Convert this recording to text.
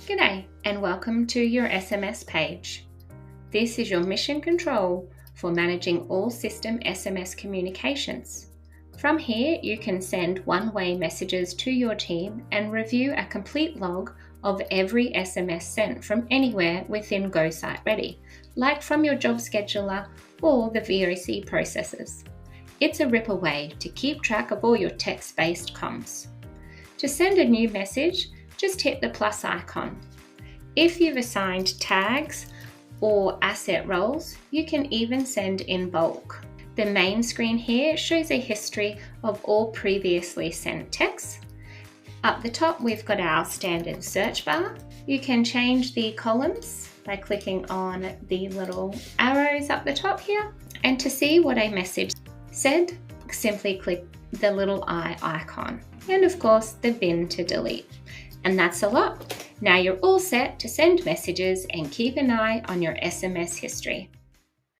G'day and welcome to your SMS page. This is your mission control for managing all system SMS communications. From here, you can send one-way messages to your team and review a complete log of every SMS sent from anywhere within Go Site Ready, like from your job scheduler or the VOC processes. It's a ripper way to keep track of all your text-based comms. To send a new message, just hit the plus icon. If you've assigned tags or asset roles, you can even send in bulk. The main screen here shows a history of all previously sent texts. Up the top, we've got our standard search bar. You can change the columns by clicking on the little arrows up the top here. And to see what a message said, simply click the little eye icon. And of course, the bin to delete. And that's a lot. Now you're all set to send messages and keep an eye on your SMS history.